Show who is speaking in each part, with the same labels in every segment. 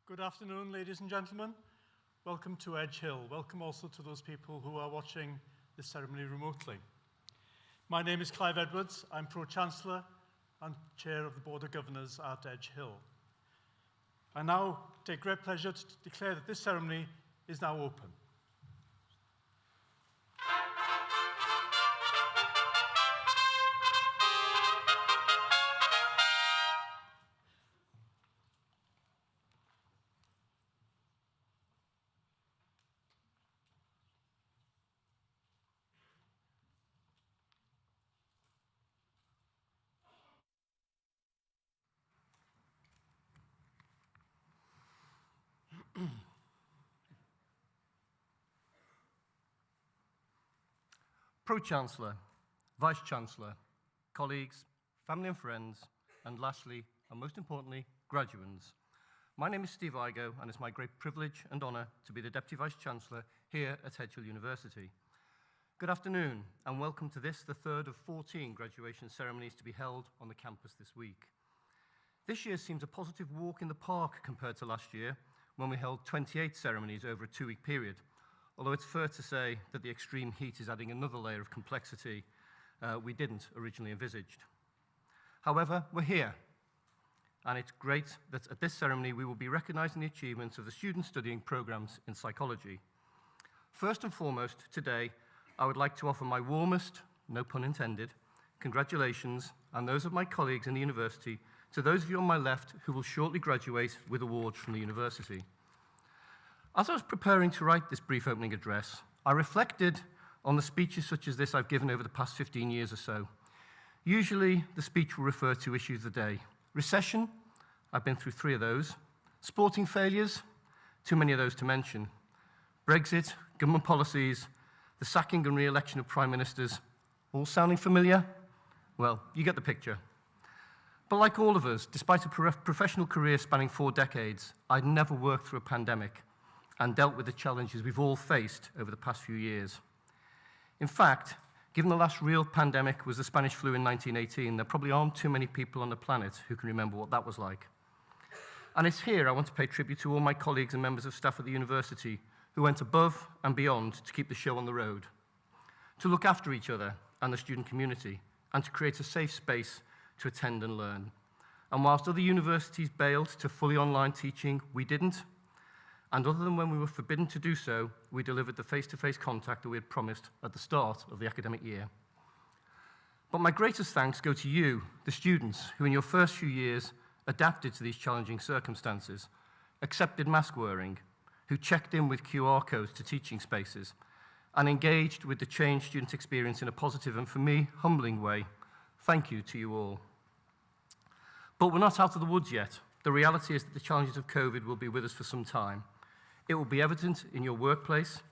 Speaker 1: Good afternoon, ladies and gentlemen. Welcome to Edge Hill. Welcome also to those people who are watching this ceremony remotely. My name is Clive Edwards. I'm Pro-Chancellor and Chair of the Board of Governors at Edge Hill. I now take great pleasure to declare that this ceremony is now open.
Speaker 2: Pro-Chancellor, Vice-Chancellor, colleagues, family and friends, and lastly, and most importantly, graduands. My name is Steve Igo, and it's my great privilege and honour to be the Deputy Vice-Chancellor here at Edge Hill University. Good afternoon, and welcome to this, the third of 14 graduation ceremonies to be held on the campus this week. This year seems a positive walk in the park compared to last year, when we held 28 ceremonies over a two-week period, although it's fair to say that the extreme heat is adding another layer of complexity we didn't originally envisaged. However, we're here, and it's great that at this ceremony we will be recognising the achievements of the students studying programmes in psychology. First and foremost, today, I would like to offer my warmest, no pun intended, congratulations, and those of my colleagues in the university, to those of you on my left who will shortly graduate with awards from the university. As I was preparing to write this brief opening address, I reflected on the speeches such as this I've given over the past 15 years or so. Usually, the speech will refer to issues of the day. Recession, I've been through 3 of those. Sporting failures, too many of those to mention. Brexit, government policies, the sacking and re-election of prime ministers, all sounding familiar? Well, you get the picture. But like all of us, despite a professional career spanning 4 decades, I'd never worked through a pandemic and dealt with the challenges we've all faced over the past few years. In fact, given the last real pandemic was the Spanish flu in 1918, there probably aren't too many people on the planet who can remember what that was like. And it's here I want to pay tribute to all my colleagues and members of staff at the university who went above and beyond to keep the show on the road, to look after each other and the student community, and to create a safe space to attend and learn. And whilst other universities bailed to fully online teaching, we didn't. And other than when we were forbidden to do so, we delivered the face-to-face contact that we had promised at the start of the academic year. But my greatest thanks go to you, the students, who in your first few years adapted to these challenging circumstances, accepted mask wearing, who checked in with QR codes to teaching spaces, and engaged with the changed student experience in a positive and, for me, humbling way. Thank you to you all. But we're not out of the woods yet. The reality is that the challenges of COVID will be with us for some time. It will be evident in your workplace,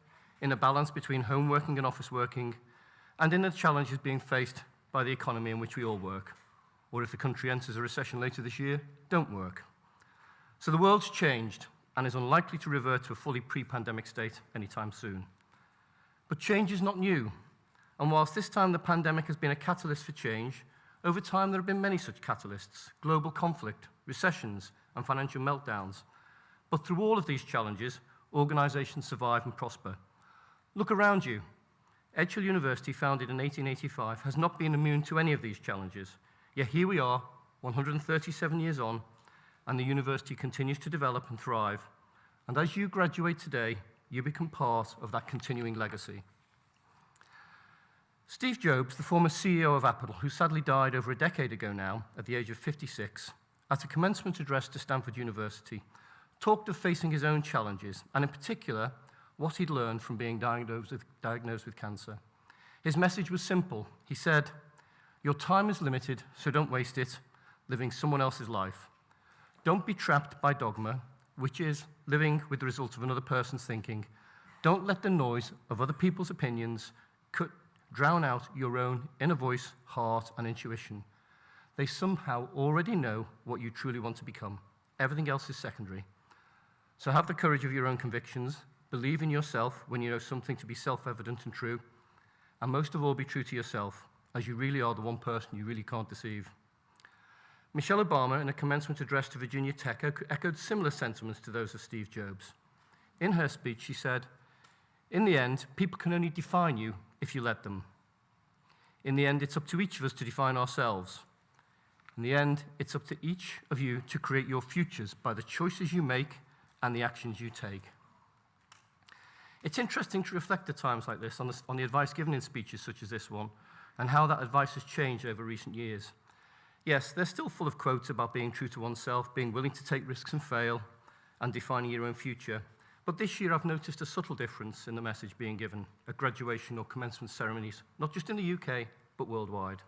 Speaker 2: in a balance between home working and office working, and in the challenges being faced by the economy in which we all work, or if the country enters a recession later this year, don't work. So the world's changed, and is unlikely to revert to a fully pre-pandemic state anytime soon. But change is not new, and whilst this time the pandemic has been a catalyst for change, over time there have been many such catalysts: global conflict, recessions, and financial meltdowns. But through all of these challenges, organizations survive and prosper. Look around you. Edge Hill University, founded in 1885, has not been immune to any of these challenges. Yet here we are, 137 years on, and the university continues to develop and thrive. And as you graduate today, you become part of that continuing legacy. Steve Jobs, the former CEO of Apple, who sadly died over a decade ago now, at the age of 56, at a commencement address to Stanford University, talked of facing his own challenges, and in particular, what he'd learned from being diagnosed with cancer. His message was simple. He said, "Your time is limited, so don't waste it living someone else's life. Don't be trapped by dogma, which is living with the results of another person's thinking. Don't let the noise of other people's opinions drown out your own inner voice, heart, and intuition. They somehow already know what you truly want to become. Everything else is secondary. So have the courage of your own convictions, believe in yourself when you know something to be self-evident and true, and most of all, be true to yourself, as you really are the one person you really can't deceive." Michelle Obama, in a commencement address to Virginia Tech, echoed similar sentiments to those of Steve Jobs. In her speech, she said, "In the end, people can only define you if you let them. In the end, it's up to each of us to define ourselves. In the end, it's up to each of you to create your futures by the choices you make and the actions you take." It's interesting to reflect at times like this on the advice given in speeches such as this one, and how that advice has changed over recent years. Yes, they're still full of quotes about being true to oneself, being willing to take risks and fail, and defining your own future. But this year I've noticed a subtle difference in the message being given at graduation or commencement ceremonies, not just in the UK, but worldwide.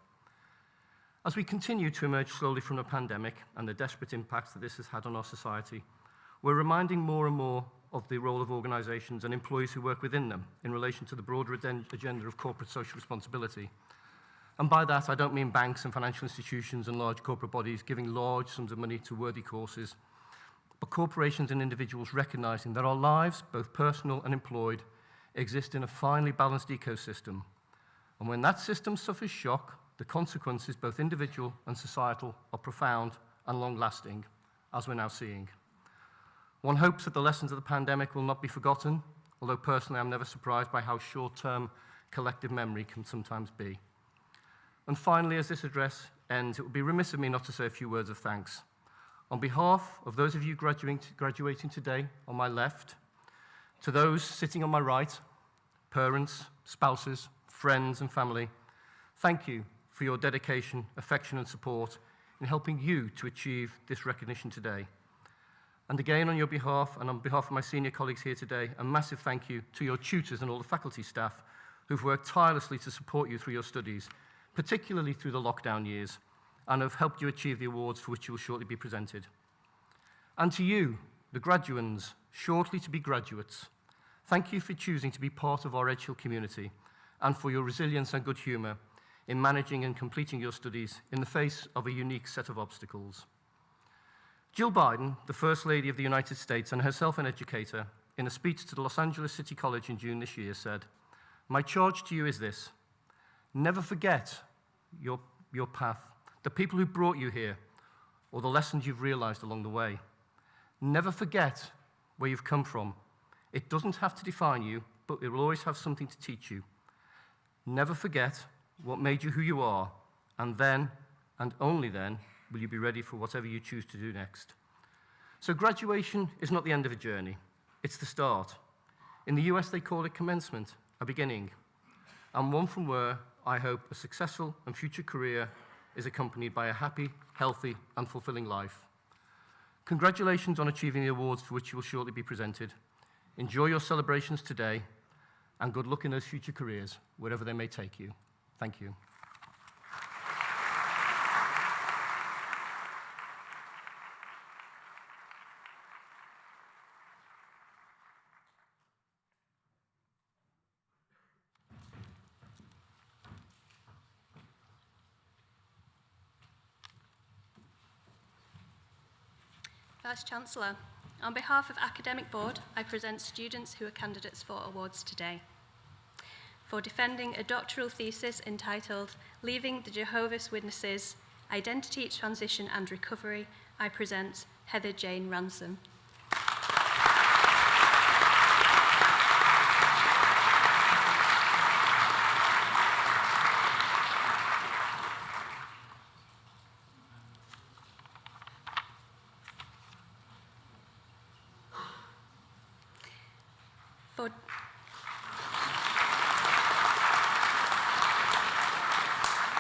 Speaker 2: As we continue to emerge slowly from the pandemic and the desperate impacts that this has had on our society, we're reminding more and more of the role of organizations and employees who work within them in relation to the broader agenda of corporate social responsibility. And by that, I don't mean banks and financial institutions and large corporate bodies giving large sums of money to worthy causes, but corporations and individuals recognizing that our lives, both personal and employed, exist in a finely balanced ecosystem. And when that system suffers shock, the consequences, both individual and societal, are profound and long-lasting, as we're now seeing. One hopes that the lessons of the pandemic will not be forgotten, although personally I'm never surprised by how short-term collective memory can sometimes be. And finally, as this address ends, it would be remiss of me not to say a few words of thanks. On behalf of those of you graduating today on my left, to those sitting on my right, parents, spouses, friends, and family, thank you for your dedication, affection, and support in helping you to achieve this recognition today. And again, on your behalf, and on behalf of my senior colleagues here today, a massive thank you to your tutors and all the faculty staff who've worked tirelessly to support you through your studies, particularly through the lockdown years, and have helped you achieve the awards for which you will shortly be presented. And to you, the graduands, shortly to be graduates, thank you for choosing to be part of our Edge Hill community and for your resilience and good humour in managing and completing your studies in the face of a unique set of obstacles. Jill Biden, the First Lady of the United States and herself an educator, in a speech to the Los Angeles City College in June this year said, "My charge to you is this: never forget your path, the people who brought you here, or the lessons you've realized along the way. Never forget where you've come from. It doesn't have to define you, but it will always have something to teach you. Never forget what made you who you are, and then, and only then, will you be ready for whatever you choose to do next." So graduation is not the end of a journey, it's the start. In the US, they call it commencement, a beginning, and one from where I hope a successful and future career is accompanied by a happy, healthy, and fulfilling life. Congratulations on achieving the awards for which you will shortly be presented. Enjoy your celebrations today, and good luck in those future careers, wherever they may take you. Thank you.
Speaker 3: Vice Chancellor, On behalf of Academic Board, I present students who are candidates for awards today. For defending a doctoral thesis entitled Leaving the Jehovah's Witnesses, Identity, Transition and Recovery, I present Heather Jane Ransom.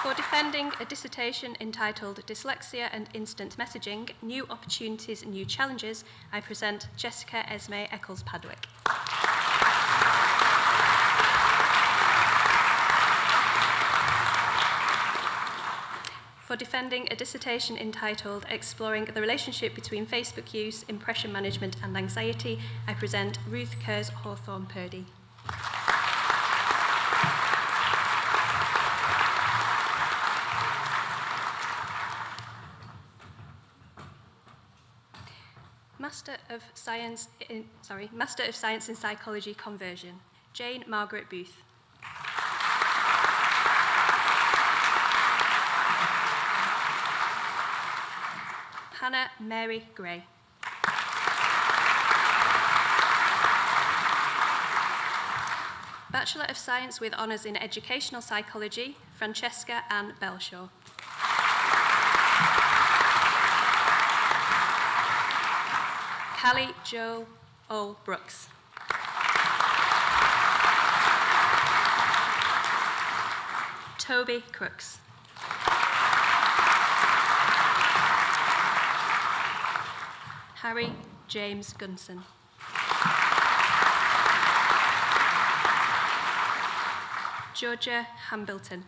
Speaker 3: For defending a dissertation entitled Dyslexia and Instant Messaging, New Opportunities and New Challenges, I present Jessica Esme Eccles-Padwick. For defending a dissertation entitled Exploring the Relationship Between Facebook Use, Impression Management and Anxiety, I present Ruth Kerrs Hawthorne-Purdy. Master of Science in Psychology Conversion, Jane Margaret Booth. Hannah Mary Gray. Bachelor of Science with Honours in Educational Psychology, Francesca Ann Belshaw. Callie Jo O. Brooks. Toby Crooks. Harry James Gunson. Georgia Hambleton.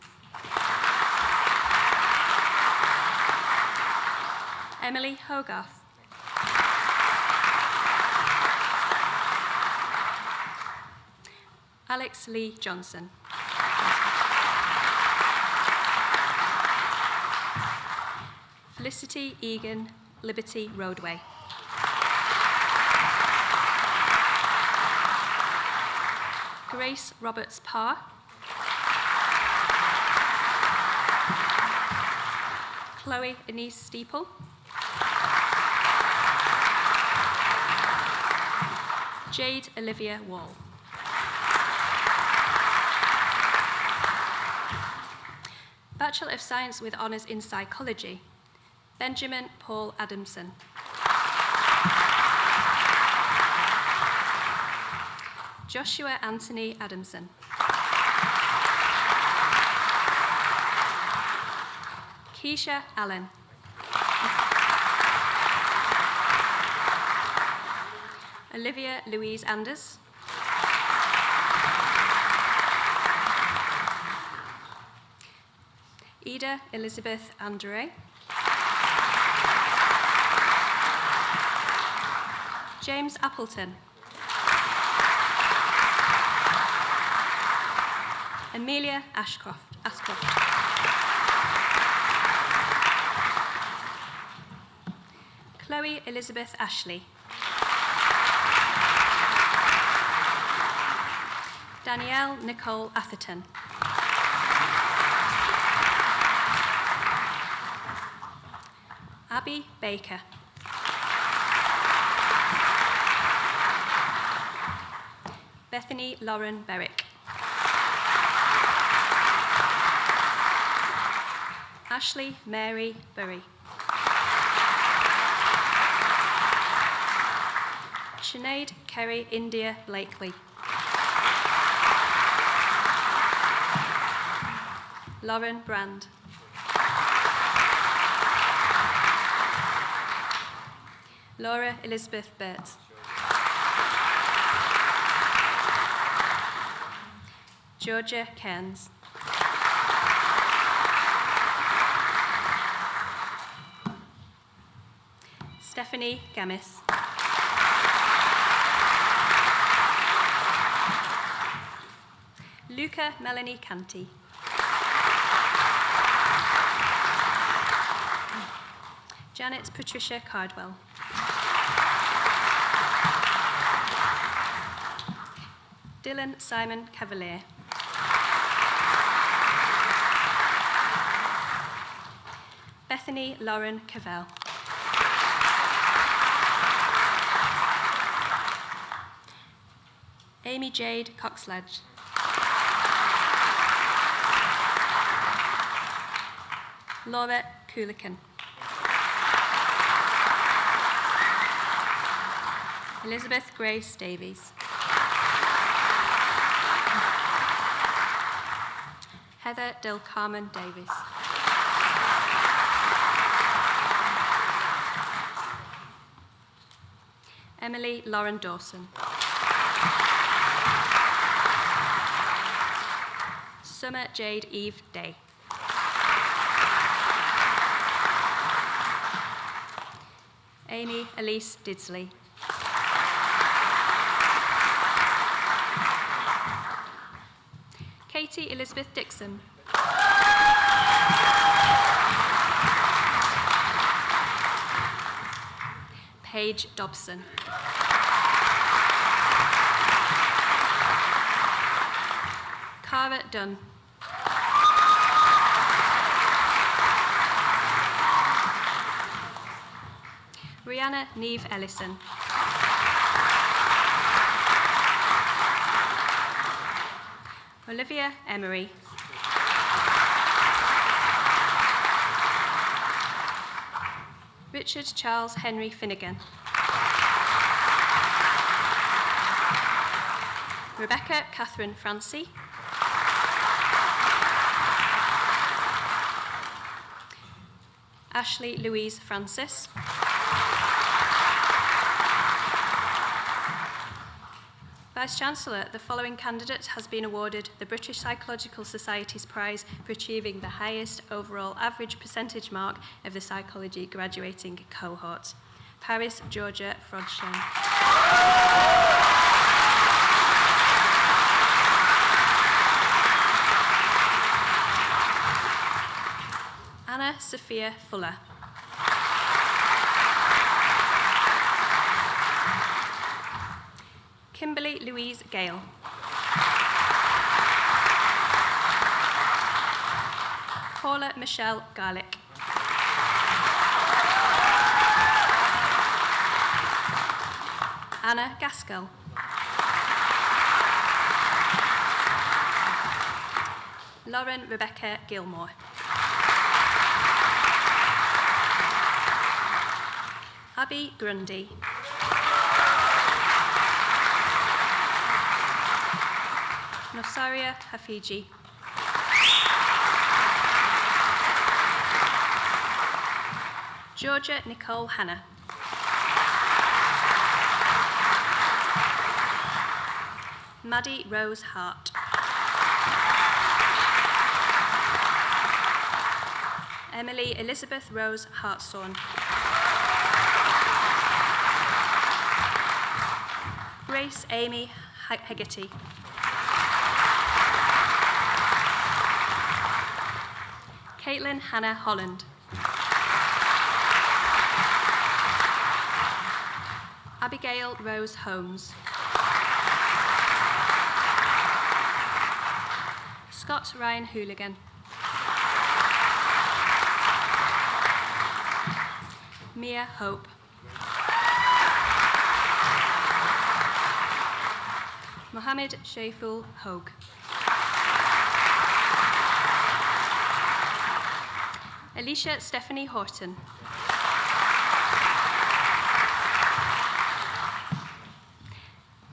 Speaker 3: Emily Hogarth. Alex Lee Johnson. Felicity Egan Liberty Roadway. Grace Roberts Parr. Chloe Anise Steeple. Jade Olivia Wall. Bachelor of Science with Honours in Psychology, Benjamin Paul Adamson. Joshua Anthony Adamson. Keisha Allen. Olivia Louise Anders. Ida Elizabeth Andre. James Appleton. Amelia Ashcroft. Chloe Elizabeth Ashley. Danielle Nicole Atherton. Abby Baker. Bethany Lauren Berwick. Ashley Mary Burry. Sinead Kerry India Blakely. Lauren Brand. Laura Elizabeth Burt. Georgia Cairns. Stephanie Gamis. Luca Melanie Canty. Janet Patricia Cardwell. Dylan Simon Cavalier. Bethany Lauren Cavell. Amy Jade Coxledge. Laura Coolican. Elizabeth Grace Davies. Heather Del Carmen Davies. Emily Lauren Dawson. Summer Jade Eve Day. Amy Elise Didsley. Katie Elizabeth Dixon. Paige Dobson. Cara Dunn. Rihanna Neve Ellison. Olivia Emery. Richard Charles Henry Finnegan. Rebecca Catherine Francie. Ashley Louise Francis. Vice-Chancellor, the following candidate has been awarded the British Psychological Society's prize for achieving the highest overall average percentage mark of the psychology graduating cohort. Paris Georgia Frodsham. Anna Sophia Fuller. Kimberly Louise Gale. Paula Michelle Garlick. Anna Gaskell. Lauren Rebecca Gilmore. Abby Grundy. Nosaria Hafiji. Georgia Nicole Hanna. Maddie Rose Hart. Emily Elizabeth Rose Hartshorn. Grace Amy Hegarty. Caitlin Hannah Holland. Abigail Rose Holmes. Scott Ryan Hooligan. Mia Hope. Mohammed Shaiful Hogue. Alicia Stephanie Horton.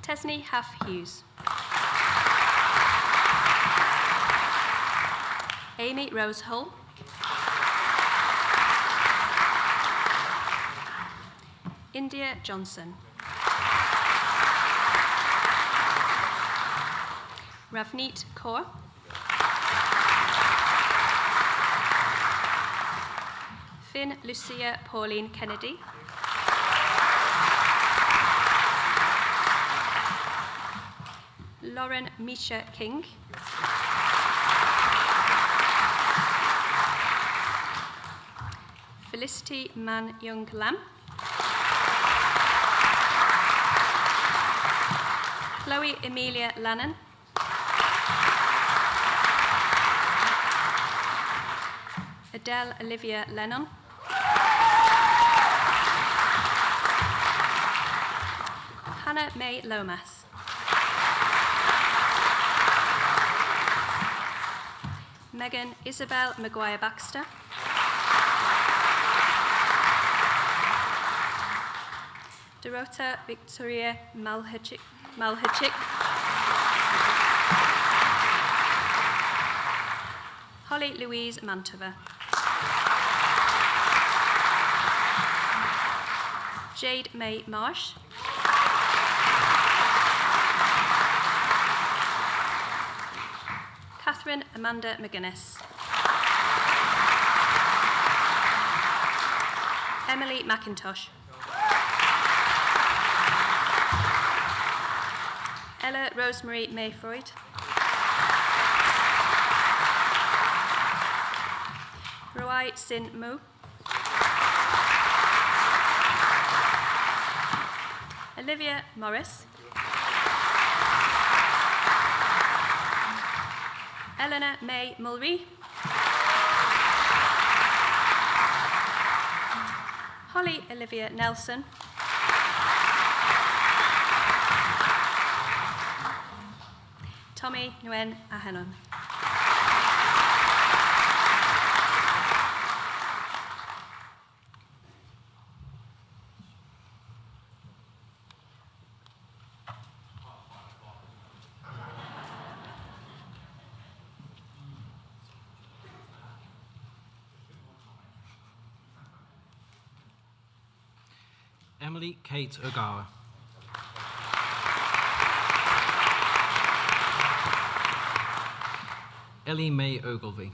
Speaker 3: Tesney Haff Hughes. Amy Rose Hull. India Johnson. Ravneet Kaur. Finn Lucia Pauline Kennedy. Lauren Misha King. Felicity Man Young Lam. Chloe Amelia Lennon. Adele Olivia Lennon. Hannah May Lomas. Megan Isabel Maguire Baxter. Dorota Victoria Malhachik. Holly Louise Mantova. Jade May Marsh. Catherine Amanda McGuinness. Emily McIntosh. Ella Rosemary Mayfroyd. Roy Sin Mu. Olivia Morris. Eleanor May Mulry. Holly Olivia Nelson. Tommy Nguyen Ahanon.
Speaker 4: Emily Kate Ogawa. Ellie May Ogilvie.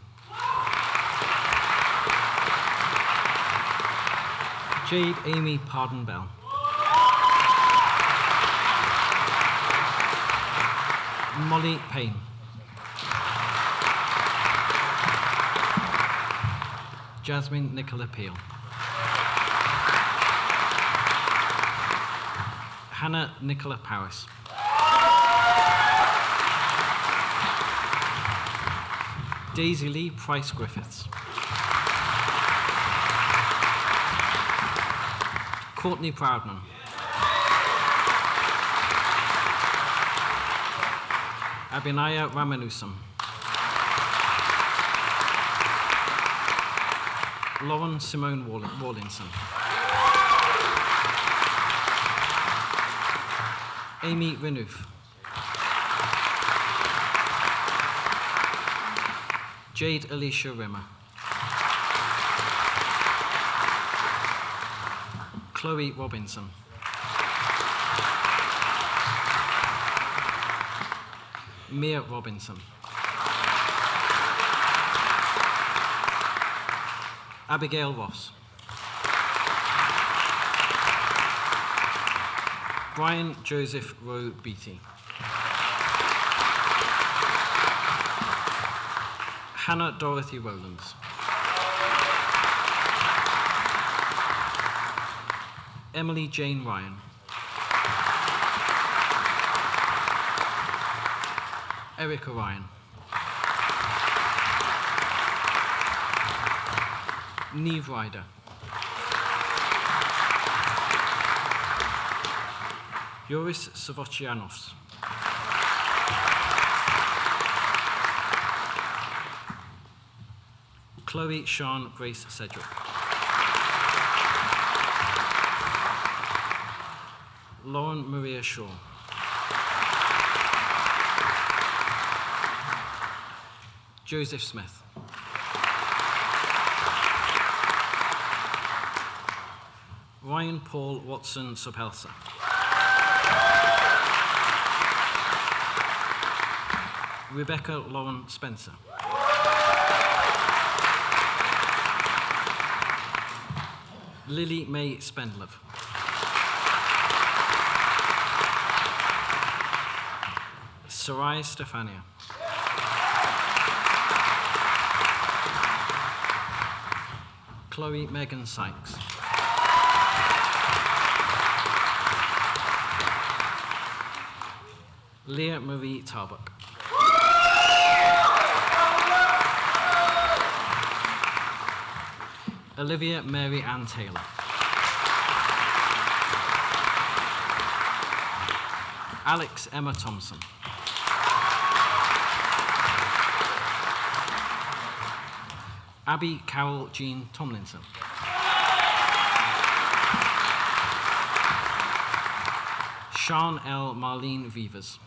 Speaker 4: Jade Amy Pardon Bell. Molly Payne. Jasmine Nicola Peel. Hannah Nicola Paris. Daisy Lee Price Griffiths. Courtney Proudman. Abhinaya Ramanusam. Lauren Simone Wallinson. Amy Renouf. Jade Alicia Rimmer. Chloe Robinson. Mia Robinson. Abigail Ross. Brian Joseph Rowe Beattie. Hannah Dorothy Rowlands. Emily Jane Ryan. Erica Ryan. Neve Ryder. Yoris Savochianos. Chloe Sean Grace Cedric. Lauren Maria Shaw. Joseph Smith. Ryan Paul Watson Sopelsa. Rebecca Lauren Spencer. Lily May Spendlove. Sarai Stefania. Chloe Megan Sykes. Leah Marie Tarbuck. Olivia Mary Ann Taylor. Alex Emma Thompson. Abby Carol Jean Tomlinson. Sean L. Marlene Vivas.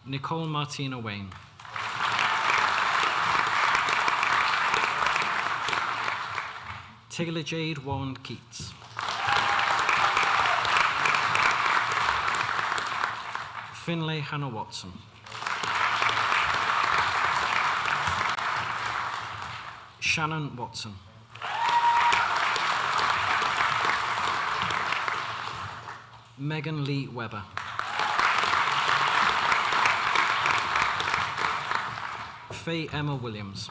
Speaker 4: Nicole Martina Wayne. Taylor Jade Warren Keats. Finlay Hannah Watson. Shannon Watson. Megan Lee Weber. Faye Emma Williams.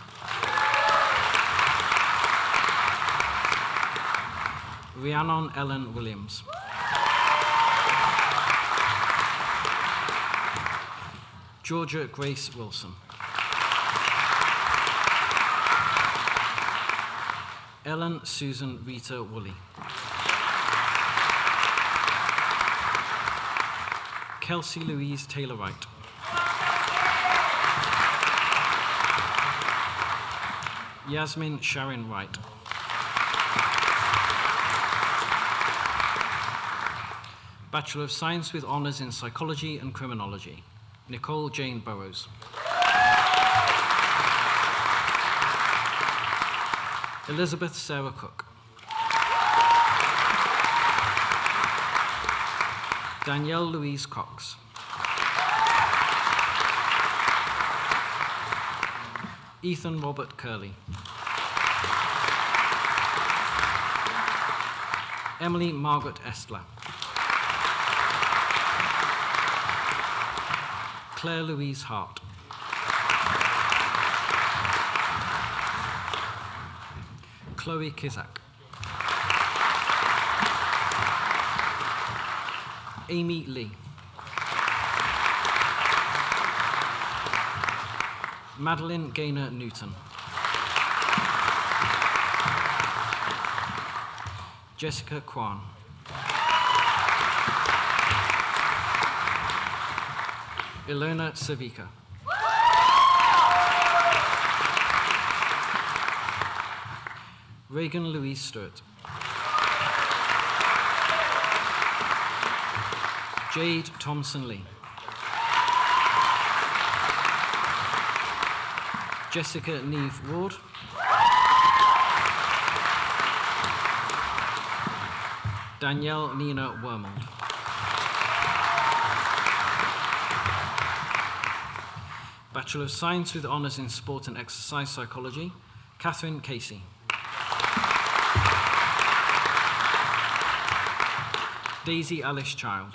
Speaker 4: Rhiannon Ellen Williams. Georgia Grace Wilson. Ellen Susan Rita Woolley. Kelsey Louise Taylor Wright. Yasmin Sharon Wright. Bachelor of Science with Honours in Psychology and Criminology, Nicole Jane Burrows. Elizabeth Sarah Cook. Danielle Louise Cox. Ethan Robert Curley. Emily Margaret Estler. Claire Louise Hart. Chloe Kizak. Amy Lee. Madeline Gaynor Newton. Jessica Kwan. Ilona Savica. Reagan Louise Stewart. Jade Thompson Lee. Jessica Neve Ward. Danielle Nina Wormold. Bachelor of Science with Honours in Sport and Exercise Psychology, Catherine Casey. Daisy Alice Child.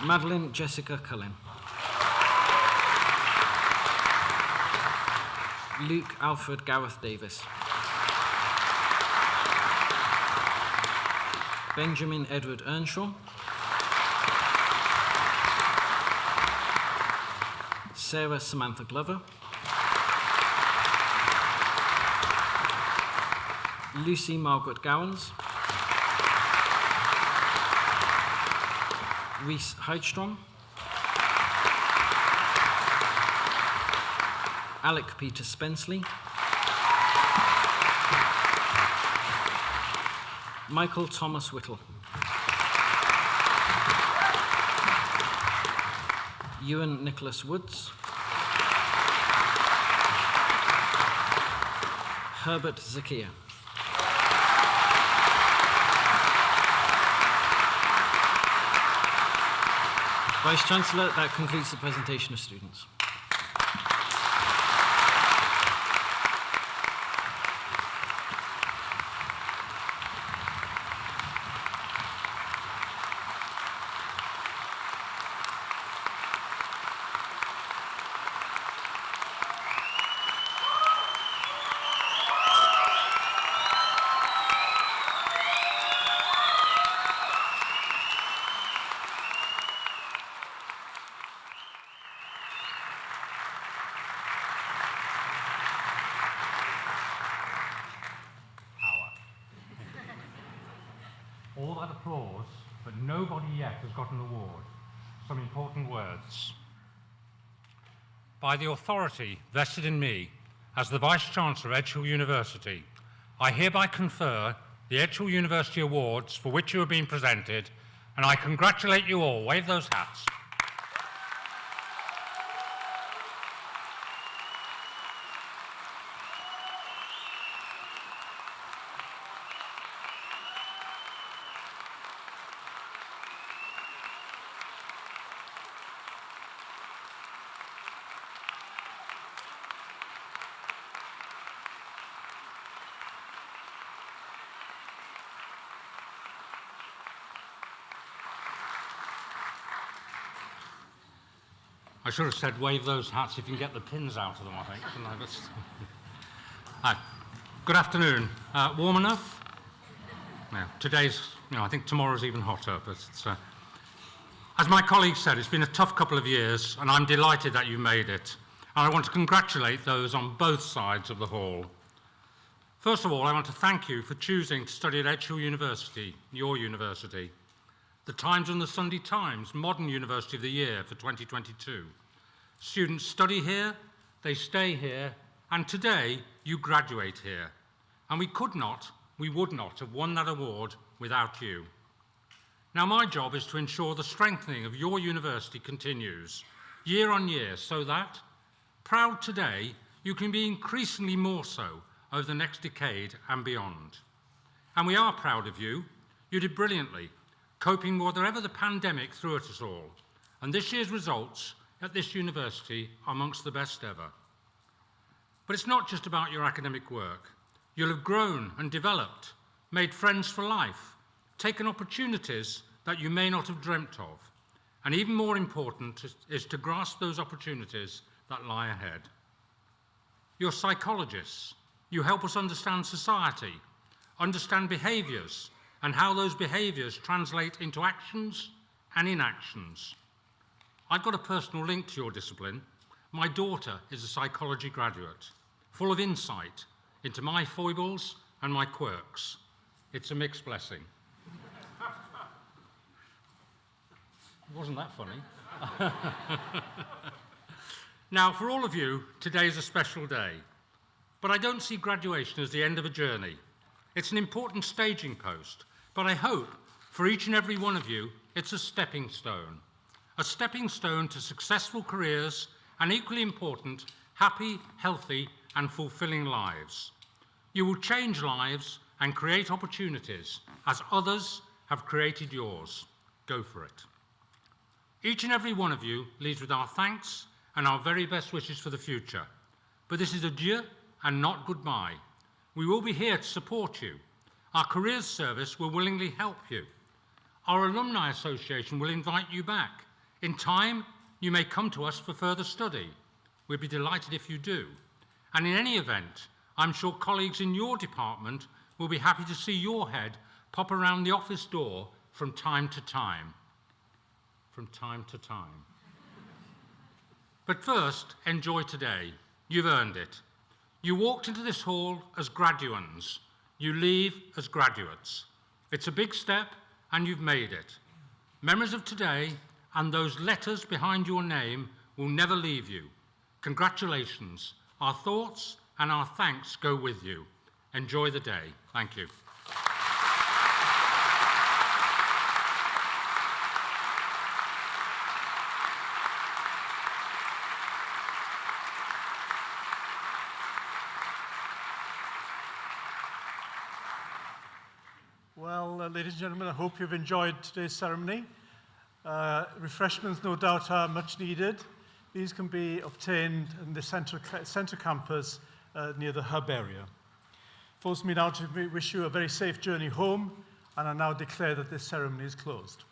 Speaker 4: Madeline Jessica Cullen. Luke Alfred Gareth Davis. Benjamin Edward Earnshaw. Sarah Samantha Glover. Lucy Margaret Gowans. Reese Heidstrom. Alec Peter Spenceley. Michael Thomas Whittle. Ewan Nicholas Woods. Herbert Zakia. Vice-Chancellor, that concludes the presentation of students.
Speaker 5: all that applause, but nobody yet has got an award. Some important words. By the authority vested in me as the Vice-Chancellor of Edge Hill University, I hereby confer the Edge Hill University Awards for which you have been presented, and I congratulate you all. Wave those hats. I should have said wave those hats if you can get the pins out of them, I think. Hi. Good afternoon. Warm enough? Yeah, today's, I think tomorrow's even hotter. But it's, as my colleague said, it's been a tough couple of years, and I'm delighted that you made it. And I want to congratulate those on both sides of the hall. First of all, I want to thank you for choosing to study at Edge Hill University, your university. The Times and the Sunday Times Modern University of the Year for 2022. Students study here, they stay here, and today you graduate here. And we would not have won that award without you. Now my job is to ensure the strengthening of your university continues year on year so that, proud today, you can be increasingly more so over the next decade and beyond. And we are proud of you. You did brilliantly, coping with whatever the pandemic threw at us all. And this year's results at this university are amongst the best ever. But it's not just about your academic work. You'll have grown and developed, made friends for life, taken opportunities that you may not have dreamt of. And even more important is to grasp those opportunities that lie ahead. You're psychologists. You help us understand society, understand behaviours, and how those behaviours translate into actions and inactions. I've got a personal link to your discipline. My daughter is a psychology graduate, full of insight into my foibles and my quirks. It's a mixed blessing. Wasn't that funny? Now, for all of you, today is a special day. But I don't see graduation as the end of a journey. It's an important staging post, but I hope for each and every one of you, it's a stepping stone to successful careers and, equally important, happy, healthy, and fulfilling lives. You will change lives and create opportunities as others have created yours. Go for it. Each and every one of you leaves with our thanks and our very best wishes for the future. But this is adieu and not goodbye. We will be here to support you. Our careers service will willingly help you. Our alumni association will invite you back. In time, you may come to us for further study. We'll be delighted if you do. And in any event, I'm sure colleagues in your department will be happy to see your head pop around the office door from time to time. From time to time. But first, enjoy today. You've earned it. You walked into this hall as graduands. You leave as graduates. It's a big step, and you've made it. Memories of today and those letters behind your name will never leave you. Congratulations. Our thoughts and our thanks go with you. Enjoy the day. Thank you.
Speaker 1: Well, ladies and gentlemen, I hope you've enjoyed today's ceremony. Refreshments, no doubt, are much needed. These can be obtained in the centre campus near the hub area. Force me now to wish you a very safe journey home, and I now declare that this ceremony is closed.